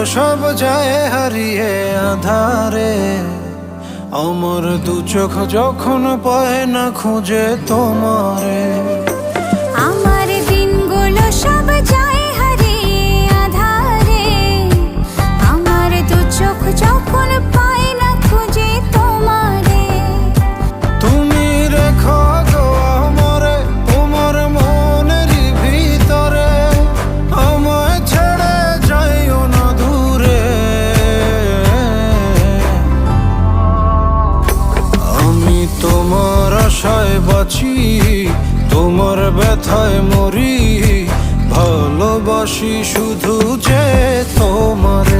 সব যায় হারিয়ে আধারে, আমার দু চোখ যখন পায় না খুঁজে তোমারে। আমার দিনগুলো সব যায় হারিয়ে আঁধারে, আমার দু চোখ যখন পায় না খুঁজে তোমারে। তুমি রেখো গো আমারে তোমার মনের ভিতরে, আমায় ছেড়ে যাইও না দূরে। আমি তোমার আশায় বাঁচি, তোমার ব্যথায় মরি, ভালোবাসি শুধু যে তোমারে।